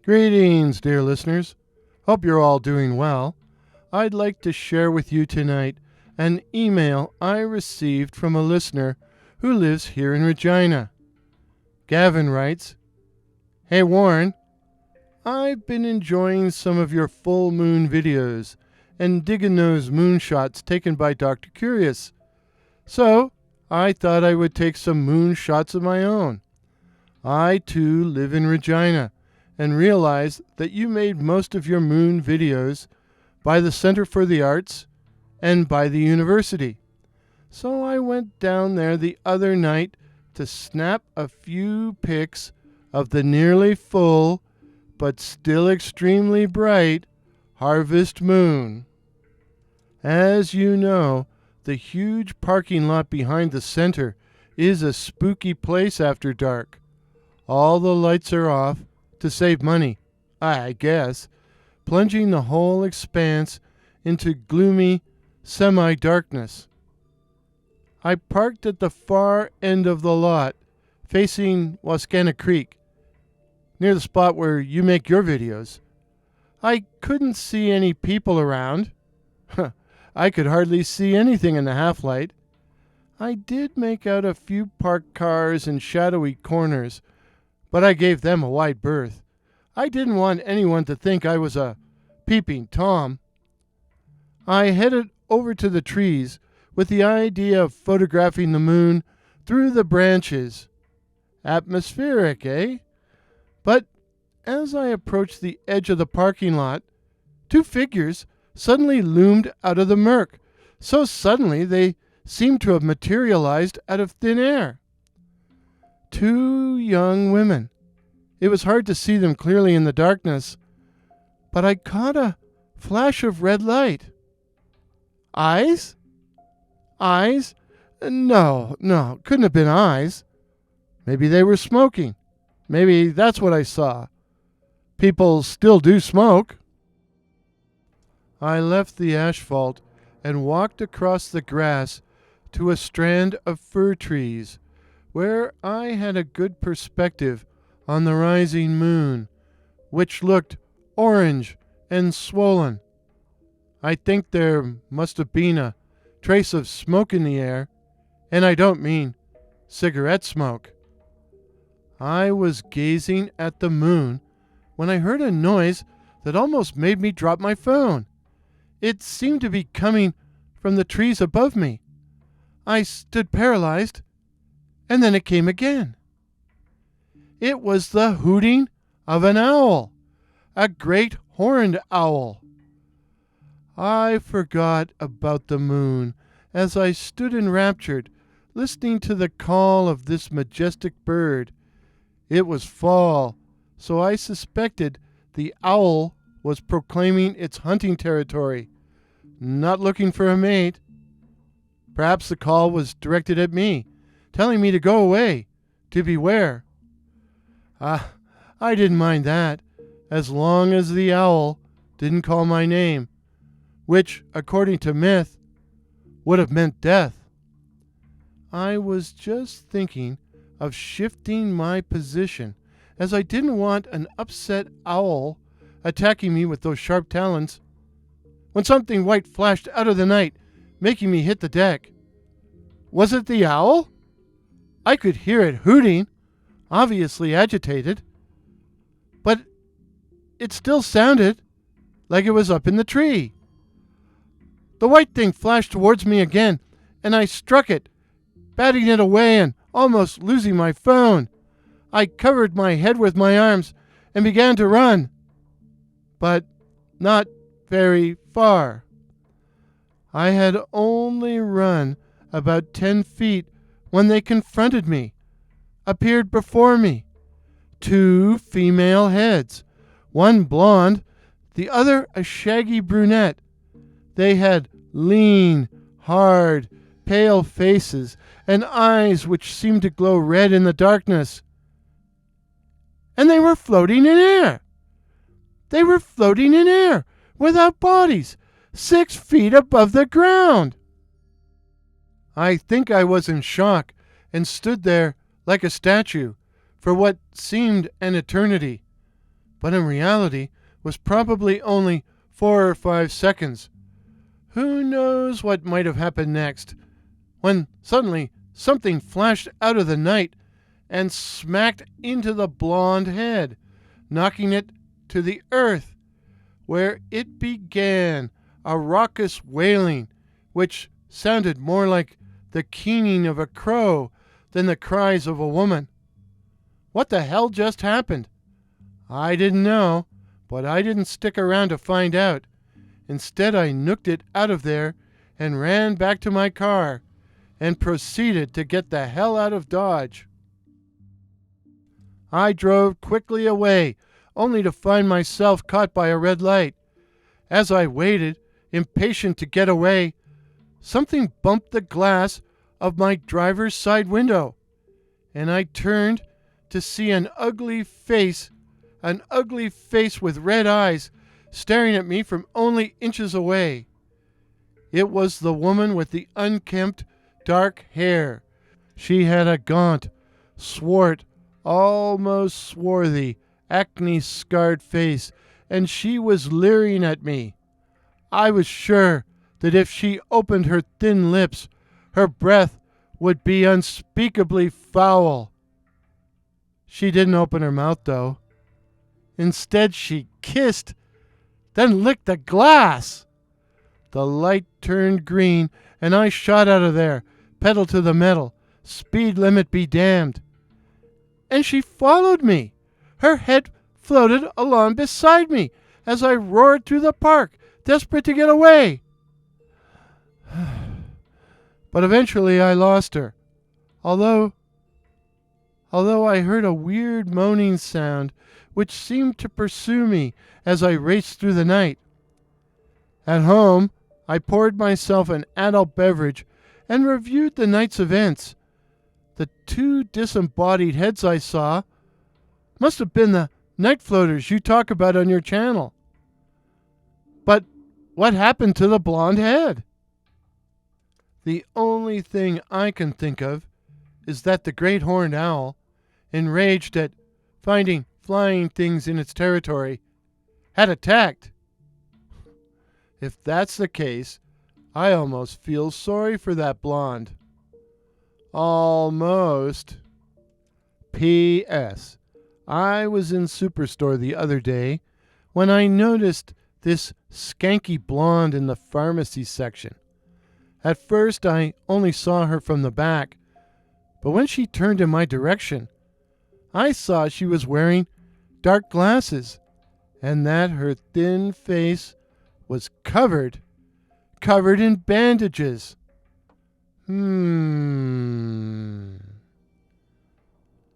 Greetings, dear listeners. Hope you're all doing well. I'd like to share with you tonight an email I received from a listener who lives here in Regina. Gavin writes, "Hey Warren, I've been enjoying some of your full moon videos and digging those moonshots taken by Dr. Curious. So I thought I would take some moon shots of my own. I too live in Regina and realized that you made most of your moon videos by the Center for the Arts and by the university. So I went down there the other night to snap a few pics of the nearly full, but still extremely bright, harvest moon. As you know, the huge parking lot behind the center is a spooky place after dark. All the lights are off to save money, I guess, plunging the whole expanse into gloomy semi-darkness. I parked at the far end of the lot, facing Wascana Creek, near the spot where you make your videos. I couldn't see any people around. I could hardly see anything in the half-light. I did make out a few parked cars in shadowy corners, but I gave them a wide berth. I didn't want anyone to think I was a peeping Tom. I headed over to the trees with the idea of photographing the moon through the branches. Atmospheric, eh? But as I approached the edge of the parking lot, two figures suddenly loomed out of the murk. So suddenly they seemed to have materialized out of thin air. Two young women. It was hard to see them clearly in the darkness, but I caught a flash of red light. Eyes? Eyes? No, couldn't have been eyes. Maybe they were smoking. Maybe that's what I saw. People still do smoke. I left the asphalt and walked across the grass to a strand of fir trees where I had a good perspective on the rising moon, which looked orange and swollen. I think there must have been a trace of smoke in the air, and I don't mean cigarette smoke. I was gazing at the moon when I heard a noise that almost made me drop my phone. It seemed to be coming from the trees above me. I stood paralyzed, and then it came again. It was the hooting of an owl, a great horned owl. I forgot about the moon as I stood enraptured, listening to the call of this majestic bird. It was fall, so I suspected the owl was proclaiming its hunting territory, not looking for a mate. Perhaps the call was directed at me, telling me to go away, to beware. I didn't mind that, as long as the owl didn't call my name, which, according to myth, would have meant death. I was just thinking of shifting my position, as I didn't want an upset owl attacking me with those sharp talons, when something white flashed out of the night, making me hit the deck. Was it the owl? I could hear it hooting, obviously agitated, but it still sounded like it was up in the tree. The white thing flashed towards me again, and I struck it, batting it away and almost losing my phone. I covered my head with my arms and began to run, but not very far. I had only run about 10 feet when they confronted me, appeared before me. Two female heads, one blonde, the other a shaggy brunette. They had lean, hard, pale faces and eyes which seemed to glow red in the darkness. And they were floating in air. They were floating in air, without bodies, 6 feet above the ground. I think I was in shock and stood there like a statue for what seemed an eternity. but in reality was probably only 4 or 5 seconds. Who knows what might have happened next, when suddenly something flashed out of the night and smacked into the blonde head, knocking it to the earth, where it began a raucous wailing, which sounded more like the keening of a crow than the cries of a woman. What the hell just happened? I didn't know, but I didn't stick around to find out. Instead, I nooked it out of there and ran back to my car and proceeded to get the hell out of Dodge. I drove quickly away, only to find myself caught by a red light. As I waited, impatient to get away, something bumped the glass of my driver's side window, and I turned to see an ugly face with red eyes staring at me from only inches away. It was the woman with the unkempt, dark hair. She had a gaunt, swart, almost swarthy, acne-scarred face, and she was leering at me. I was sure that if she opened her thin lips, her breath would be unspeakably foul. She didn't open her mouth, though. Instead, she kissed, then licked the glass. The light turned green, and I shot out of there, pedal to the metal, speed limit be damned. And she followed me. Her head floated along beside me as I roared through the park, desperate to get away. But eventually I lost her, although I heard a weird moaning sound which seemed to pursue me as I raced through the night. At home, I poured myself an adult beverage and reviewed the night's events. The 2 disembodied heads I saw must have been the night floaters you talk about on your channel. But what happened to the blonde head? The only thing I can think of is that the great horned owl, enraged at finding flying things in its territory, had attacked. If that's the case, I almost feel sorry for that blonde. Almost. P.S. I was in Superstore the other day when I noticed this skanky blonde in the pharmacy section. At first, I only saw her from the back, but when she turned in my direction, I saw she was wearing dark glasses, and that her thin face was covered in bandages.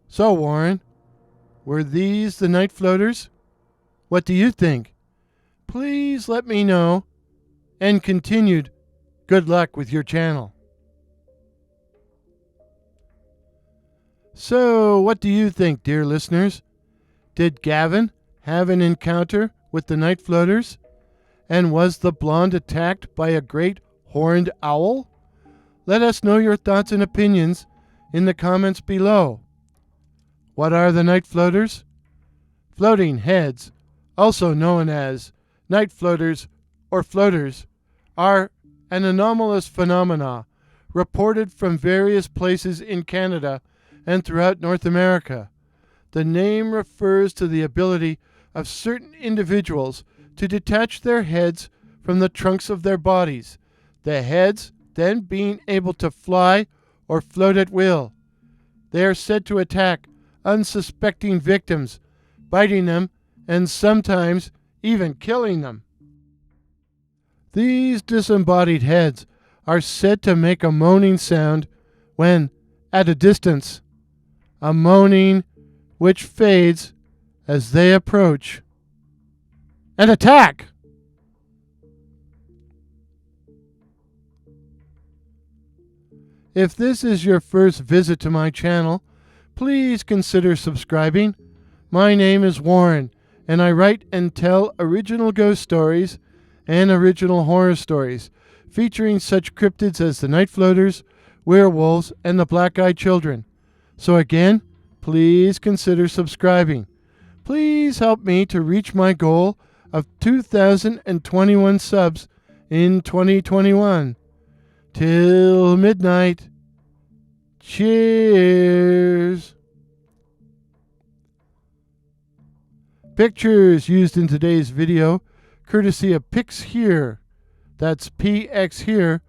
So, Warren, were these the night floaters? What do you think? Please let me know, and continued good luck with your channel. So, what do you think, dear listeners? Did Gavin have an encounter with the night floaters? And was the blonde attacked by a great horned owl? Let us know your thoughts and opinions in the comments below. What are the night floaters? Floating heads, also known as night floaters or floaters, are an anomalous phenomena reported from various places in Canada and throughout North America. The name refers to the ability of certain individuals to detach their heads from the trunks of their bodies, the heads then being able to fly or float at will. They are said to attack unsuspecting victims, biting them and sometimes even killing them. These disembodied heads are said to make a moaning sound when at a distance, a moaning which fades as they approach and attack. If this is your first visit to my channel, please consider subscribing. My name is Warren, and I write and tell original ghost stories and original horror stories, featuring such cryptids as the night floaters, werewolves, and the black-eyed children. So again, please consider subscribing. Please help me to reach my goal of 2,021 subs in 2021. Till midnight. Cheers. Pictures used in today's video, courtesy of Pix Here. That's PX Here,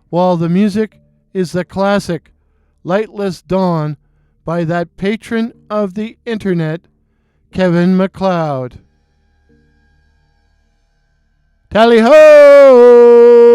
while the music is the classic Lightless Dawn by that patron of the internet, Kevin MacLeod. Tally ho!